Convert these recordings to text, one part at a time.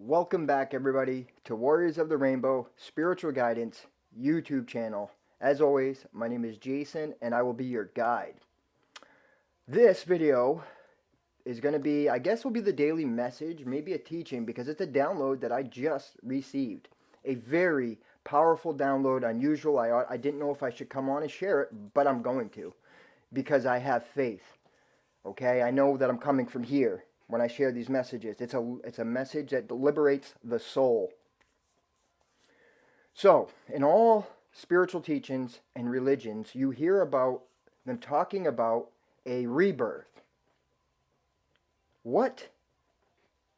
Welcome back, everybody, to Warriors of the Rainbow Spiritual Guidance YouTube channel. As always, my name is Jason, and I will be your guide. This video is going to be, I guess, will be the daily message, maybe a teaching, because it's a download that I just received. A very powerful download, unusual. I didn't know if I should come on and share it, but I'm going to, because I have faith. Okay, I know that I'm coming from here when I share these messages. It's a message that liberates the soul. So, in all spiritual teachings and religions, you hear about them talking about a rebirth. What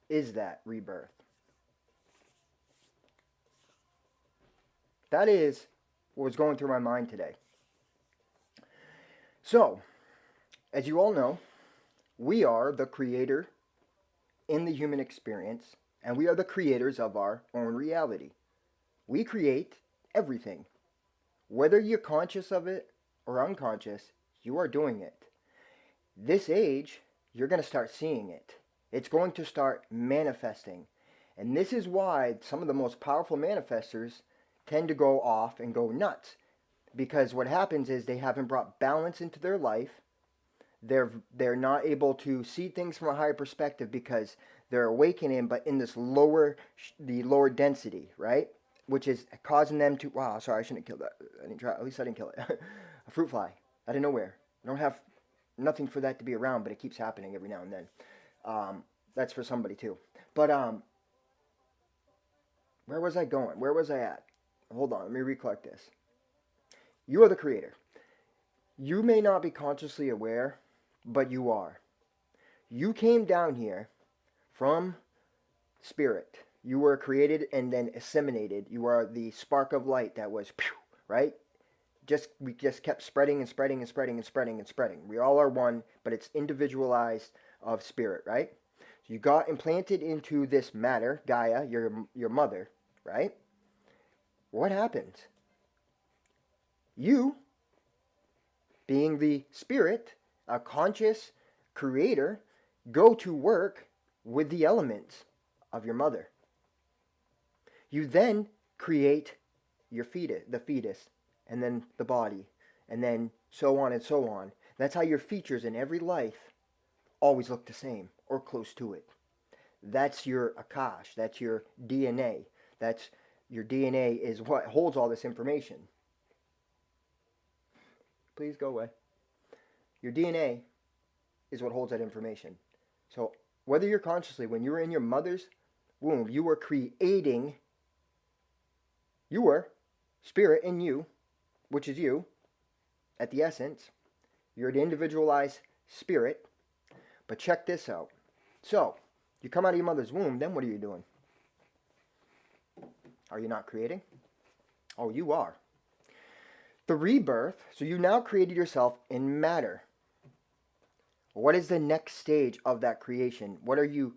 is that rebirth? That is what was going through my mind today. So, as you all know, we are the creator in the human experience, and we are the creators of our own reality. We create everything. Whether you're conscious of it or unconscious, you are doing it. This age, you're going to start seeing it. It's going to start manifesting. And this is why some of the most powerful manifestors tend to go off and go nuts. Because what happens is they haven't brought balance into their life. They're not able to see things from a higher perspective because they're awakening, but in this lower density, right? Which is causing them to, wow, sorry, I shouldn't have killed that. I didn't try, at least I didn't kill it. A fruit fly, out of nowhere. I don't have nothing for that to be around, but it keeps happening every now and then. That's for somebody too. But where was I going? Where was I at? Hold on, let me recollect this. You are the creator. You may not be consciously aware, but you are. You came down here from spirit. You were created and then assimilated. You are the spark of light that was, right? We just kept spreading and spreading and spreading and spreading and spreading. We all are one, but it's individualized of spirit, right? So you got implanted into this matter, Gaia, your mother, right? What happens? You, being the spirit, a conscious creator, go to work with the elements of your mother. You then create your fetus, the fetus, and then the body, and then so on and so on. That's how your features in every life always look the same or close to it. That's your Akash, that's your DNA. That's your DNA is what holds all this information. Please go away. Your DNA is what holds that information. So whether you're consciously, when you were in your mother's womb, you were creating, you were spirit in you, which is you, at the essence. You're the individualized spirit. But check this out. So, you come out of your mother's womb, then what are you doing? Are you not creating? Oh, you are. The rebirth, so you now created yourself in matter. What is the next stage of that creation? What are you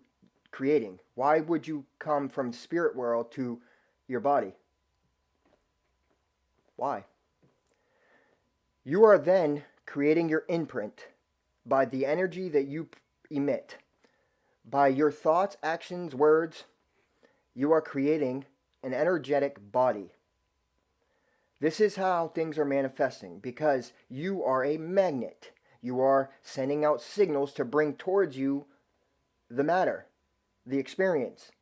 creating? Why would you come from spirit world to your body? Why? You are then creating your imprint by the energy that you emit. By your thoughts, actions, words, you are creating an energetic body. This is how things are manifesting because you are a magnet. You are sending out signals to bring towards you the matter, the experience.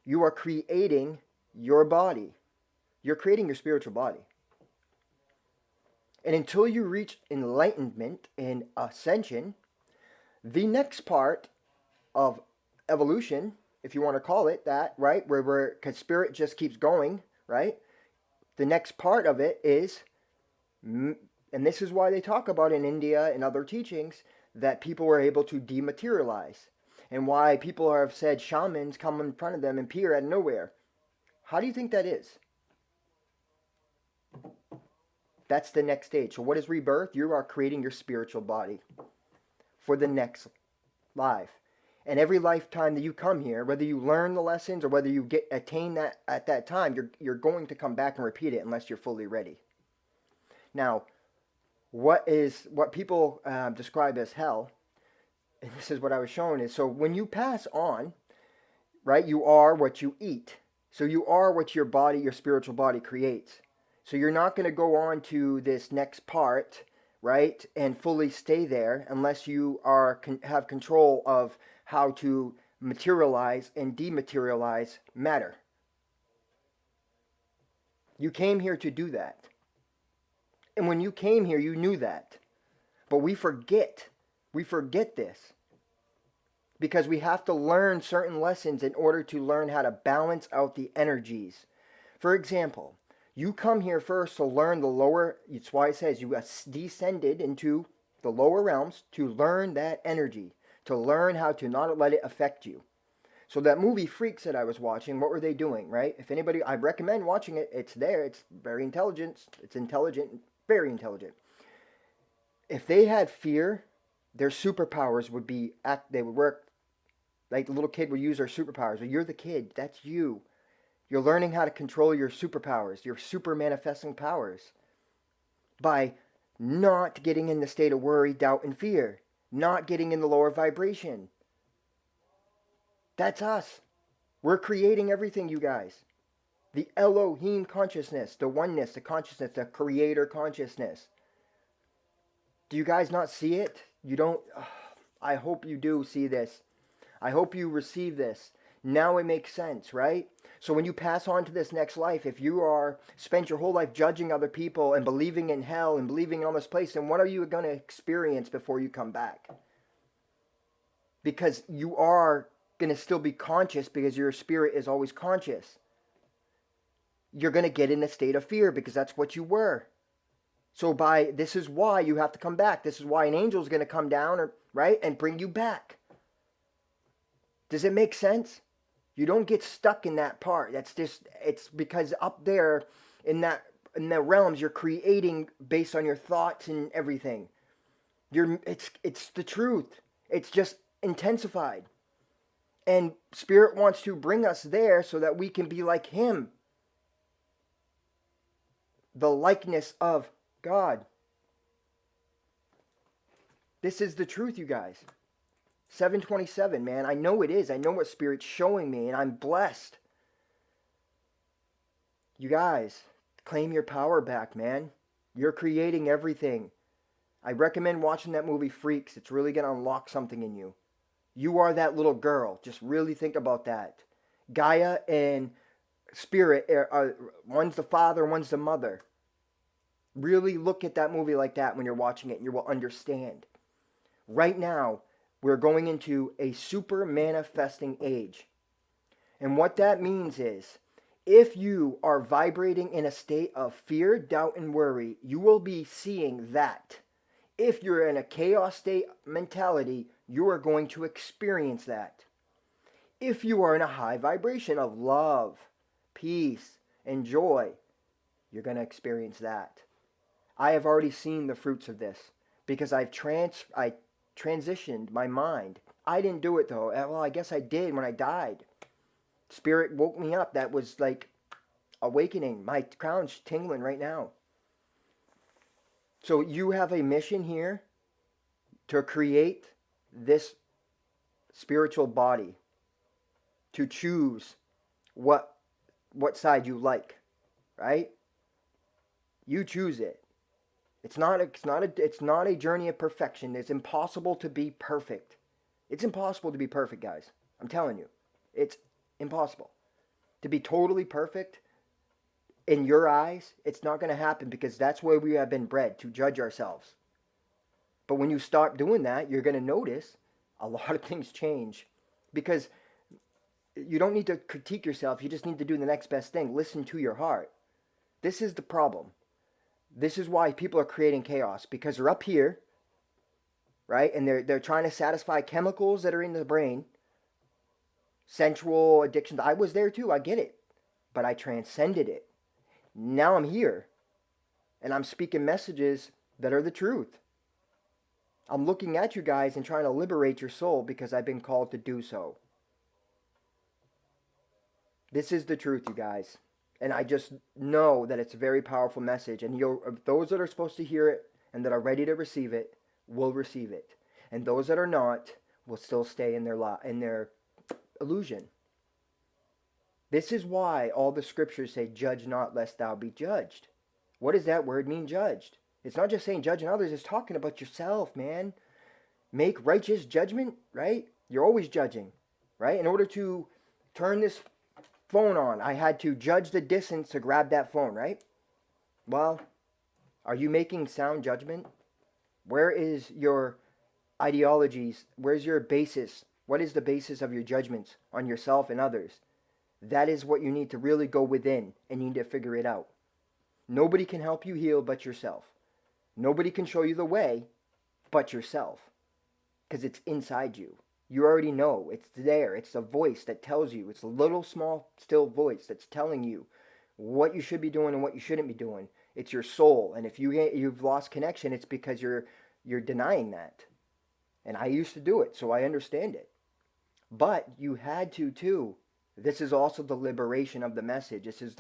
You are creating your body. You're creating your spiritual body. And until you reach enlightenment and ascension, the next part of evolution, if you want to call it that, right, because spirit just keeps going, right? The next part of it is, and this is why they talk about in India and other teachings, that people were able to dematerialize. And why people have said shamans come in front of them and appear out of nowhere. How do you think that is? That's the next stage. So what is rebirth? You are creating your spiritual body for the next life. And every lifetime that you come here, whether you learn the lessons or whether you attain that at that time, you're going to come back and repeat it unless you're fully ready. Now, what people describe as hell, and this is what I was shown, is so when you pass on, right? You are what you eat. So you are what your body, your spiritual body creates. So you're not going to go on to this next part, right, and fully stay there unless you have control of how to materialize and dematerialize matter. You came here to do that. And when you came here, you knew that. But we forget. We forget this. Because we have to learn certain lessons in order to learn how to balance out the energies. For example, you come here first to learn the lower, it's why it says you descended into the lower realms to learn that energy, to learn how to not let it affect you. So that movie Freaks that I was watching, what were they doing, right? If anybody, I recommend watching it. It's there. It's very intelligent. It's intelligent, very intelligent. If they had fear, their superpowers would be, they would work like the little kid would use their superpowers. Well, you're the kid. That's you. You're learning how to control your superpowers, your super manifesting powers, by not getting in the state of worry, doubt, and fear, not getting in the lower vibration. That's us. We're creating everything, you guys. The Elohim consciousness, the oneness, the consciousness, the creator consciousness. Do you guys not see it? You don't? I hope you do see this. I hope you receive this. Now it makes sense, right? So when you pass on to this next life, if you are spent your whole life judging other people and believing in hell and believing in all this place, then what are you going to experience before you come back? Because you are going to still be conscious because your spirit is always conscious. You're going to get in a state of fear because that's what you were. So this is why you have to come back. This is why an angel is going to come down, right, and bring you back. Does it make sense? You don't get stuck in that part. It's because up there in the realms you're creating based on your thoughts and everything. It's the truth. It's just intensified. And Spirit wants to bring us there so that we can be like him. The likeness of God. This is the truth, you guys. 727, man. I know it is. I know what Spirit's showing me, and I'm blessed. You guys, claim your power back, man. You're creating everything. I recommend watching that movie Freaks. It's really going to unlock something in you. You are that little girl. Just really think about that. Gaia and Spirit, one's the father, one's the mother. Really look at that movie like that when you're watching it, and you will understand. Right now, we're going into a super manifesting age. And what that means is, if you are vibrating in a state of fear, doubt, and worry, you will be seeing that. If you're in a chaos state mentality, you are going to experience that. If you are in a high vibration of love, peace, and joy, you're going to experience that. I have already seen the fruits of this because I transitioned my mind. I didn't do it though. Well, I guess I did when I died. Spirit woke me up. That was like awakening. My crown's tingling right now. So you have a mission here to create this spiritual body, to choose what side you like, right? You choose it. It's not a journey of perfection. It's impossible to be perfect. It's impossible to be perfect, guys. I'm telling you. It's impossible. To be totally perfect in your eyes, it's not going to happen because that's where we have been bred, to judge ourselves. But when you start doing that, you're going to notice a lot of things change. Because you don't need to critique yourself. You just need to do the next best thing. Listen to your heart. This is the problem. This is why people are creating chaos, because they're up here, right? And they're trying to satisfy chemicals that are in the brain, sensual addictions. I was there too. I get it. But I transcended it. Now I'm here. And I'm speaking messages that are the truth. I'm looking at you guys and trying to liberate your soul because I've been called to do so. This is the truth, you guys. And I just know that it's a very powerful message. And those that are supposed to hear it and that are ready to receive it will receive it. And those that are not will still stay in their illusion. This is why all the scriptures say, judge not lest thou be judged. What does that word mean, judged? It's not just saying judging others, it's talking about yourself, man. Make righteous judgment, right? You're always judging, right? In order to turn this phone on, I had to judge the distance to grab that phone, right? Well, are you making sound judgment? Where is your ideologies? Where's your basis? What is the basis of your judgments on yourself and others? That is what you need to really go within, and you need to figure it out. Nobody can help you heal but yourself. Nobody can show you the way but yourself, because it's inside you. You already know. It's there. It's a voice that tells you. It's a little small still voice that's telling you what you should be doing and what you shouldn't be doing. It's your soul. And if you've lost connection, it's because you're denying that. And I used to do it, so I understand it. But you had to too. This is also the liberation of the message. This is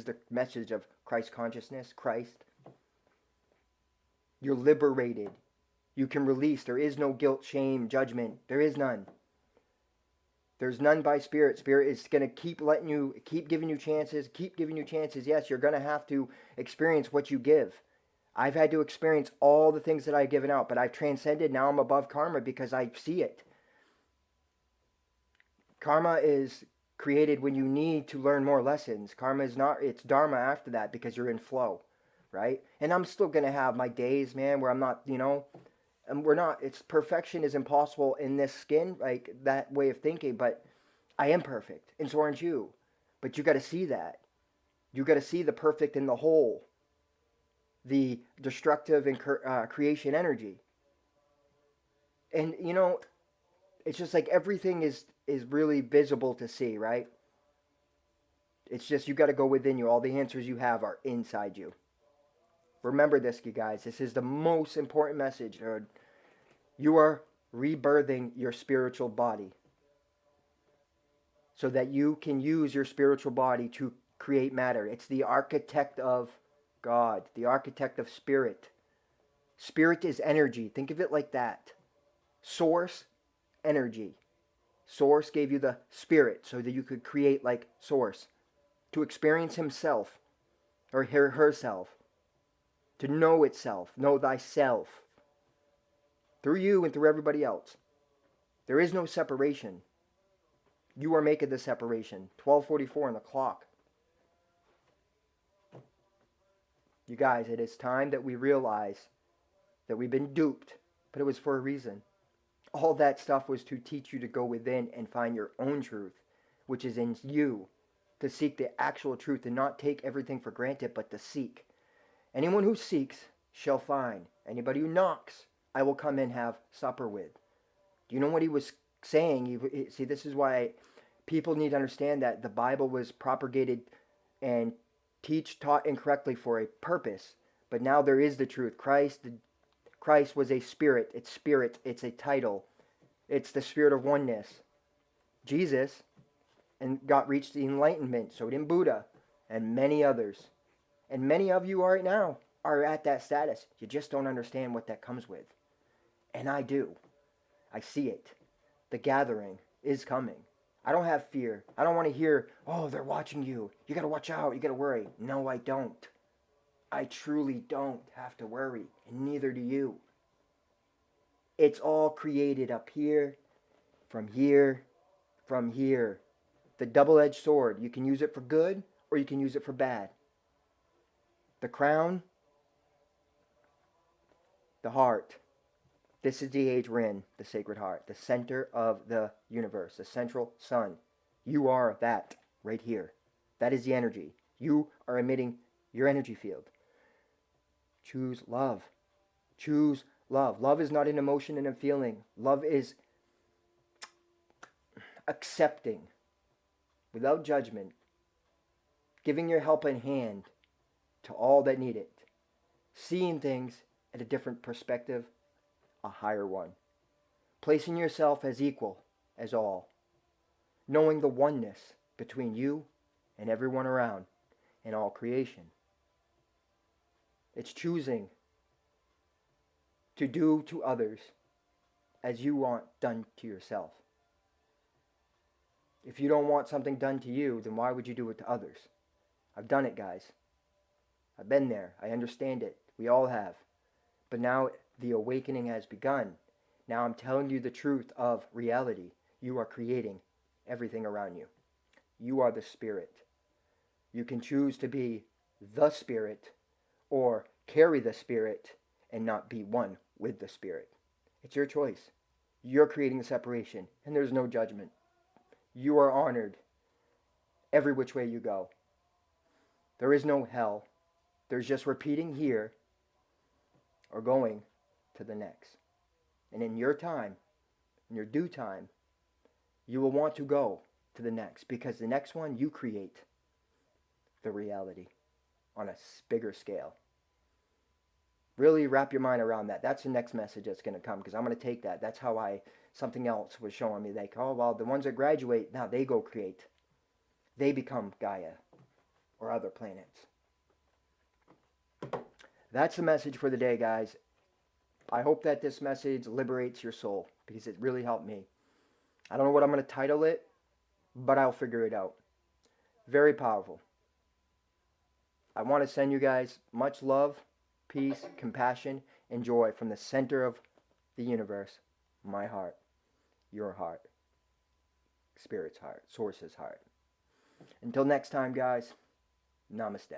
the message of Christ consciousness, Christ. You're liberated. You can release. There is no guilt, shame, judgment. There is none. There's none by Spirit. Spirit is going to keep giving you chances, keep giving you chances. Yes, you're going to have to experience what you give. I've had to experience all the things that I've given out, but I've transcended. Now I'm above karma because I see it. Karma is created when you need to learn more lessons. Karma is not, it's dharma after that because you're in flow, right? And I'm still going to have my days, man, where I'm not, and we're not, it's perfection is impossible in this skin, like that way of thinking, but I am perfect, and so aren't you. But you got to see that. You got to see the perfect in the whole, the destructive and creation energy. And, it's just like everything is really visible to see, right? It's just you got to go within you. All the answers you have are inside you. Remember this, you guys. This is the most important message. You are rebirthing your spiritual body so that you can use your spiritual body to create matter. It's the architect of God, the architect of spirit. Spirit is energy. Think of it like that. Source, energy. Source gave you the spirit so that you could create like Source, to experience himself or herself, to know itself, know thyself, through you and through everybody else. There is no separation. You are making the separation. 12:44 on the clock. You guys, it is time that we realize that we've been duped, but it was for a reason. All that stuff was to teach you to go within and find your own truth, which is in you, to seek the actual truth and not take everything for granted, but to seek. Anyone who seeks shall find. Anybody who knocks, I will come and have supper with. Do you know what he was saying? See, this is why people need to understand that the Bible was propagated and taught incorrectly for a purpose. But now there is the truth. Christ was a spirit. It's spirit. It's a title. It's the spirit of oneness. Jesus and reached the enlightenment. So did Buddha and many others. And many of you right now are at that status. You just don't understand what that comes with. And I do. I see it. The gathering is coming. I don't have fear. I don't want to hear, oh, they're watching you. You got to watch out. You got to worry. No, I don't. I truly don't have to worry. And neither do you. It's all created up here, from here, from here. The double-edged sword. You can use it for good or you can use it for bad. The crown, the heart. This is the age we're in, the sacred heart, the center of the universe, the central sun. You are that right here. That is the energy. You are emitting your energy field. Choose love. Choose love. Love is not an emotion and a feeling. Love is accepting without judgment, giving your helping hand to all that need it, seeing things at a different perspective, a higher one, placing yourself as equal as all, knowing the oneness between you and everyone around and all creation. It's choosing to do to others as you want done to yourself. If you don't want something done to you, then why would you do it to others? I've done it, guys. I've been there. I understand it. We all have. But now the awakening has begun. Now I'm telling you the truth of reality. You are creating everything around you. You are the spirit. You can choose to be the spirit or carry the spirit and not be one with the spirit. It's your choice. You're creating the separation, and there's no judgment. You are honored every which way you go. There is no hell. There's just repeating here or going to the next. And in your time, in your due time, you will want to go to the next, because the next one you create the reality on a bigger scale. Really wrap your mind around that. That's the next message that's going to come, because I'm going to take that. That's how something else was showing me. Like, oh, well, the ones that graduate, now they go create. They become Gaia or other planets. That's the message for the day, guys. I hope that this message liberates your soul, because it really helped me. I don't know what I'm going to title it, but I'll figure it out. Very powerful. I want to send you guys much love, peace, compassion, and joy from the center of the universe, my heart, your heart, Spirit's heart, Source's heart. Until next time, guys, namaste.